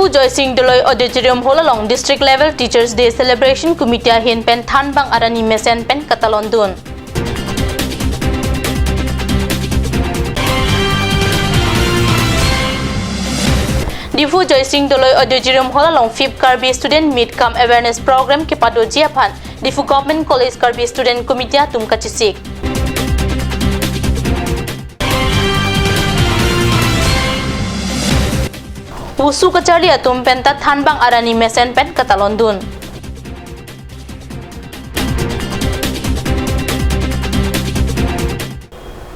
Difu Joy Singh Doloi Auditorium Hall along District Level Teachers Day Celebration Committee Hin Pen Thanbang Arani Mesen Pen Katalondun. Difu Joy Singh Doloi Auditorium Hall along FIP Karbi Student Meet Come Awareness Program Kipado Jiapan Difu Government College Karbi Student Committee Tum Kachisik. Wusu kacari atum penta Thanbang Arani Mesen Pen Katalondun.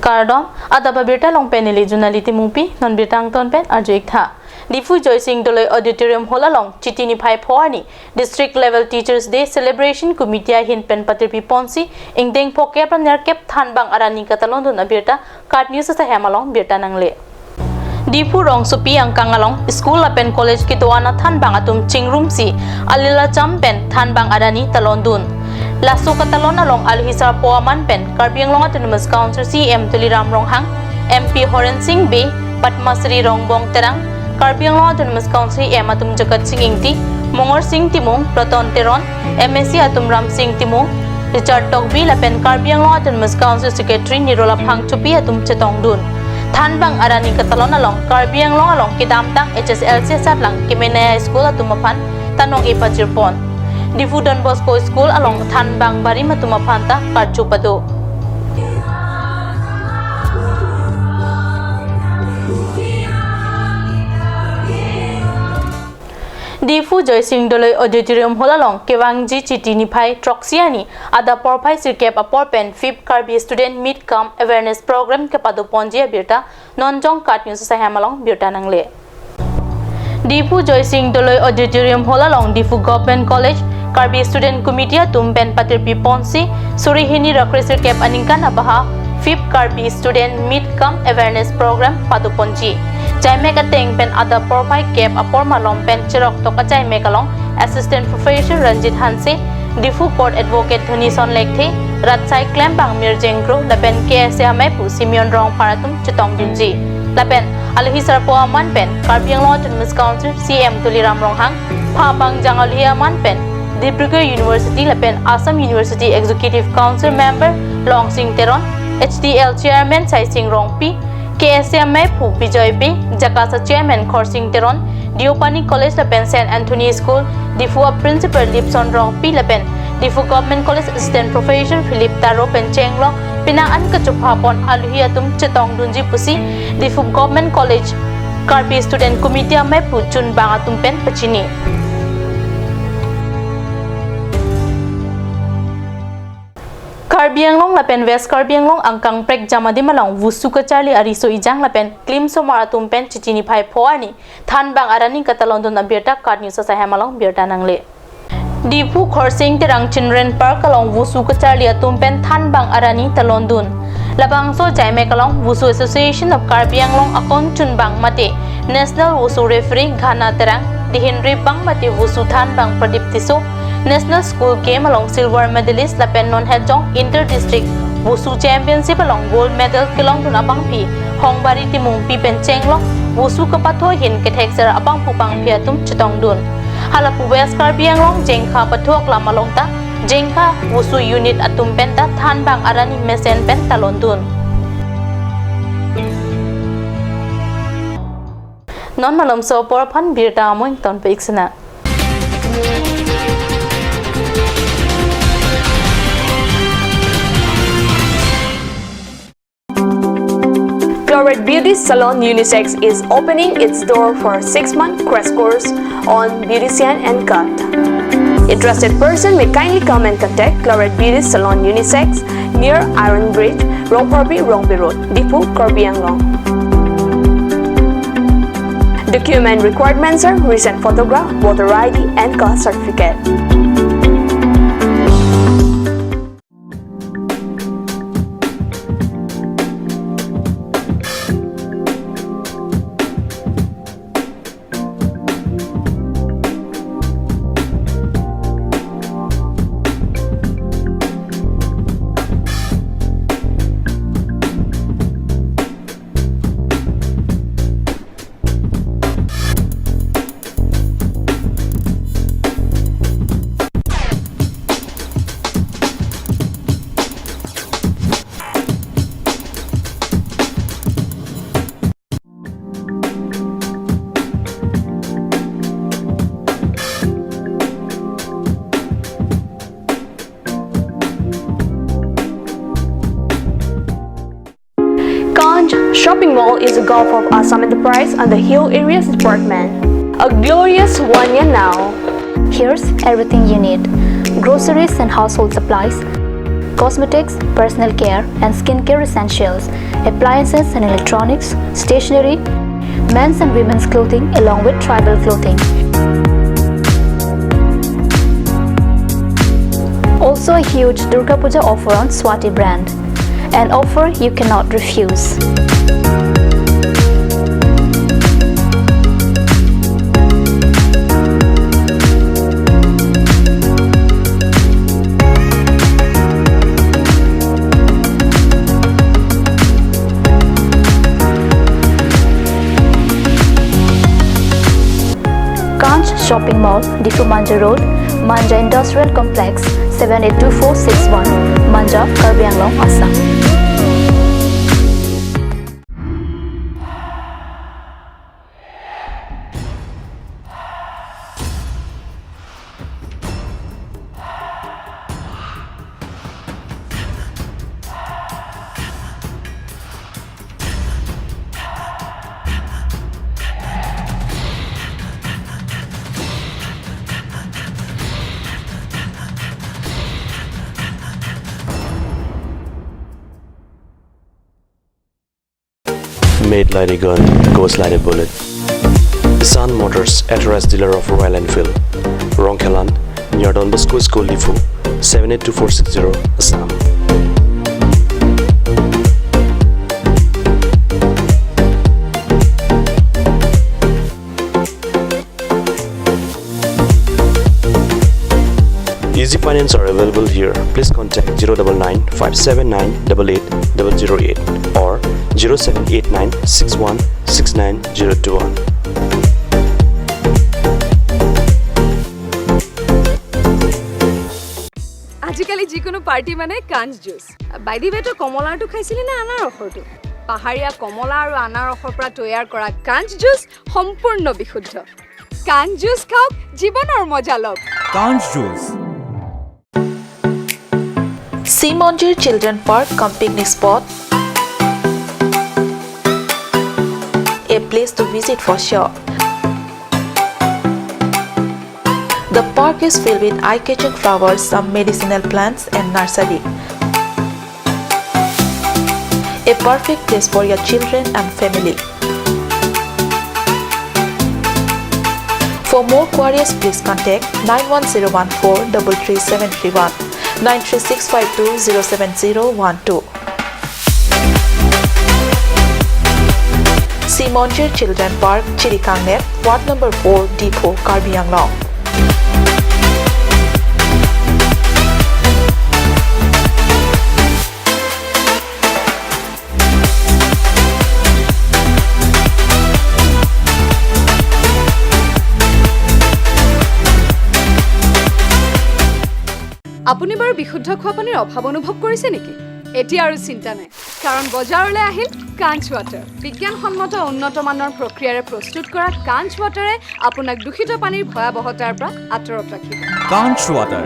Kardom ada babirta long penili junaliti mupi non birtang ton pen arjoik tha. Difu Joy Singh Doloi Auditorium Hall along Chitini Phai Phawani District Level Teachers Day Celebration Committee Hin Pen Patirpi Ponsi Ingdeng Phokep Nerkep Thanbang Arani Katalondun abirta Card News sa hemalong birta nangle. Difu rong supi ang kangalong school apen college kituana Thanbang atum chingrum si alila champen Thanbang Arani Talondun. Lasu katalon along alhisar poaman pen Karbiang long autonomous council CM Tuliram Ronghang MP Horen Singh Bay Patmasri Rongbong Terang Karbiang long autonomous council M atum Jagat Singh Ingti Mongor Singh Timung Proton Teron MSC atum Ram Singh Timung Richard Togbi lapen Karbiang long autonomous council secretary Nirola Phang Chupi atum Chetongdun. Thanbang Arani Katalon along Karbiang long along Kidamtang HSLC Satlang Kimenaya School atumapan Tanong Ipachirpon Difu Don Bosco School along Thanbang Bari matumapanta Karchupado. Difu Joy Singh Doloi Auditorium Hall along Kewangji Chitini Phai Troxiani ada porphai sirkep aporpen FIP Karbi Student Meet Come Awareness Program Kepado Ponji abirta nonjong Card News sa hemalong birta nangle. Difu Joy Singh Doloi Auditorium Hall along Difu Government College Karbi Student Committee tumpen patirpi ponsi surihini rakre sirkep aningkan abaha FIP Karbi Student Meet Come Awareness Program Padu Ponji. Jaime kateng pen ada porphai cap apor malom pen chirok toka jaime kalong Assistant Professor Ranjit Hanse Difu Court Advocate Dhunison Lekhe Ratsai Klembang Mirjengkro lapen KSA Pu Simeon Rong Paratum Chitong Dunji lapen alhisar poaman pen Karbiang Long Autonomous Council CM Tuliram Ronghang Phabang Jangalhiaman pen Dibrugarh University lapen Assam University Executive Council Member Long Sing Teron HDL Chairman Sai Sing Rongpi KSA Pu Bijoy B Jakasa Chairman Khorsing Teron Diopani College lapen St. Anthony School Difu Principal Lipson Rongpi lapen Difu Government College Assistant Professor Philip Taro pen Chenglo Pinaan Kachupapon Aluhiatum Chetong Dunji Pusi Difu Government College Karbi Student Committee Pu Chun Bangatum pen Pachini. Karbiang long lapen West Karbiang long angkang prek jamadi malong wusu kacali ariso ijang lapen klim somaratum pen Chitini Phai Phawani Thanbang Arani Katalondun abirta Card News sa hemalong birta nangle. Difu Khorsing Terang Children Park along wusu kacali atum pen Thanbang Arani Talondun. Labangso jaime kalong Wusu Association of Karbiang long akon chunbang mate National Wusu Referee Ghana Terang dihin ribang mate wusu Thanbang Pradip Tiso National School Game along Silver Medalist lapen non hejong Inter District Wusu Championship along Gold Medal kilong tun apang pi Hongbari Timung pi pen Chenglo Wusu kapatho hin kethek sera apang pupang pi atum Chitong Dun. Halapu West Karbiang long Jengkha pathok lamalong ta Jengkha Wusu Unit atum penta Thanbang Arani Mesen pen Talondun. Non malom so porphan birta amoing ton pe iksana. Chloride Beauty Salon Unisex is opening its door for 6-month crash course on beautician and cut. Interested person may kindly come and contact Chloride Beauty Salon Unisex near Iron Bridge, Rongporbi Road, Difu, Karbiang Long. Document requirements are recent photograph, voter ID and caste certificate. is the Gulf of Assam Enterprise and the Hill Areas Department. A glorious 1 year now. Here's everything you need: groceries and household supplies, cosmetics, personal care and skincare essentials, appliances and electronics, stationery, men's and women's clothing along with tribal clothing. Also a huge Durga Puja offer on Swati brand, an offer you cannot refuse. Kanch Shopping Mall, Difu Manja Road, Manja Industrial Complex, 782461, Manja, Karbi Anglong, Assam. Made like a gun, goes like a bullet. Sun Motors, authorized dealer of Royal Enfield, Rongkhelan, near Don Bosco School, Difu, 782460, Assam. Easy finance are available here. Please contact 099 579 88008 or 0789 61 69021. আজিকালি যিকোনো party মানে কাঞ্চ juice. বাইদি বেটো কমলাটো খাইছিলি না আনাৰসৰটো? পাহাৰীয়া কমলা আৰু আনাৰসৰ পৰা তৈয়াৰ কৰা কাঞ্চ জুচ সম্পূৰ্ণ বিশুদ্ধ। কাঞ্চ জুচ খাওক, জীৱনৰ মজা লওক। Kanch Juice. Simonjir Children Park, come picnic spot. A place to visit for sure. The park is filled with eye-catching flowers, some medicinal plants and nursery. A perfect place for your children and family. For more queries, please contact 91014 33731, 93652 07012. Simonjir Children Park, Chirikangnet, Ward number 4, Depot, Karbi Anglong. আপুনি বাৰু বিশুদ্ধ খোৱা পানীৰ অভাৱ অনুভৱ কৰিছে নেকি? এতিয়া আৰু চিন্তা নাই, কাৰণ বজাৰলৈ আহিল কাঞ্চ ৱাটাৰ। বিজ্ঞানসন্মত উন্নত মানৰ প্ৰক্ৰিয়াৰে প্ৰস্তুত কৰা কাঞ্চ ৱাটাৰে আপোনাক দূষিত পানীৰ ভয়াৱহতাৰ পৰা আঁতৰত ৰাখিব। Kanch Water.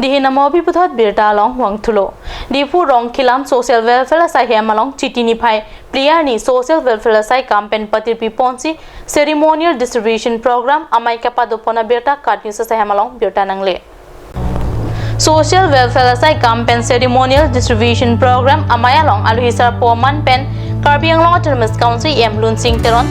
Dihinamo biputhot birta along Wangthulo. Difu Rongkhilam Social Welfare Sai Hemalong Chitini Phai Pliani Social Welfare Sai Campaign Patirpi Ponsi Ceremonial Distribution Program Amai Kapadopona Birta Katnews Sai Hemalong Birta Nangle. Social Welfare Sai Campaign Ceremonial Distribution Program Amai along Aluhisar Poman Pen Karbi Anglong Autonomous Council Em Lun Sing Teron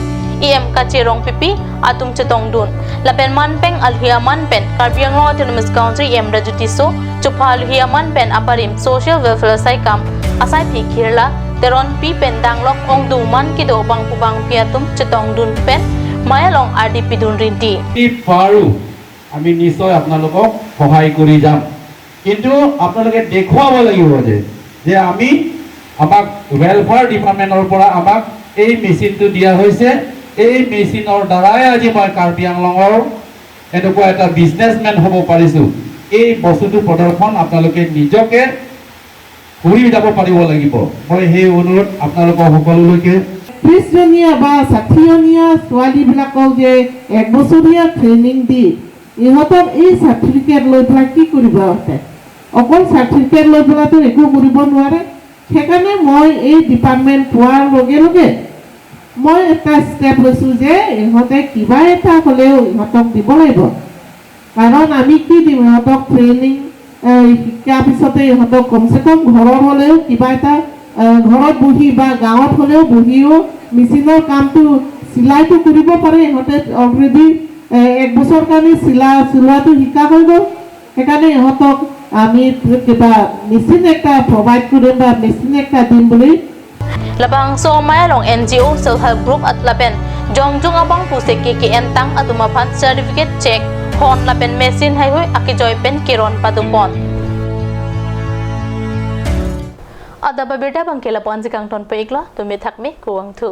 EM Kachirong Pipi Atum Chetong Dun Lapen Manpeng Alhiaman Pen Karbi Anglong Autonomous Council Em Rajutiso Chupa Alhiaman Pen Aparim Social Welfare Sai Camp Asai Pikirla Teron Pi Pen Danglok Ong Duman Kido Bang Pubang Piatum Chetong Dun Pen Mayalong RDP Dun Rinti Paru আমি নিশ্চয় আপোনালোকক সহায় কৰি যাম কিন্তু আপোনালোকে দেখুৱাব লাগিব যে আমি আমাক ওয়েলফেয়াৰ ডিপাৰ্টমেন্টৰ পৰা আমাক এই মেচিনটো দিয়া হৈছে এই মেচিনৰ দ্বাৰাই আজি মই কাৰ্বি আংলঙৰ এনেকুৱা এটা বিজনেছমেন হ'ব পাৰিছো এই বস্তুটো প্ৰদৰ্শন আপোনালোকে নিজকে কৰি যাব পাৰিব লাগিব মই সেই অনুৰোধ আপোনালোকৰ সকলোলৈকে 30জনীয়া বা 60জনীয়া ছোৱালীবিলাকক যে এক বছৰীয়া ট্ৰেইনিং দি ইহঁতক এই চাৰ্টিফিকেট লৈ পেলাই কি কৰিব ইহঁতে অকল চাৰ্টিফিকেট লৈ পেলাইতো একো কৰিব নোৱাৰে সেইকাৰণে মই এই ডিপাৰ্টমেণ্ট পোৱাৰ লগে লগে মই এটা ষ্টেপ লৈছোঁ যে ইহঁতে কিবা এটা হ'লেও ইহঁতক দিব লাগিব কাৰণ আমি কি দিম ইহঁতক ট্ৰেইনিং শিক্ষাৰ পিছতে ইহঁতক কমচে কম ঘৰত হ'লেও কিবা এটা ঘৰত বহি বা গাঁৱত হ'লেও বহিও মেচিনৰ কামটো চিলাইটো কৰিব পাৰে ইহঁতে অলৰেডি 1 বছৰ কাৰণে চিলোৱাটো শিকা হৈ গ'ল সেইকাৰণে ইহঁতক আমি কিবা মেচিন একটা প্রোভাইড করেন বা মেচিন একটা দিন বলে labang so mayalong NGO self help group at lapen jongjong abang puse KKN tang atuma phan certificate check hon lapen machine hai hoi akijoy pen kiron padupon ada babirda bangkela ponji kang ton peikla tumi thakmi kuang thu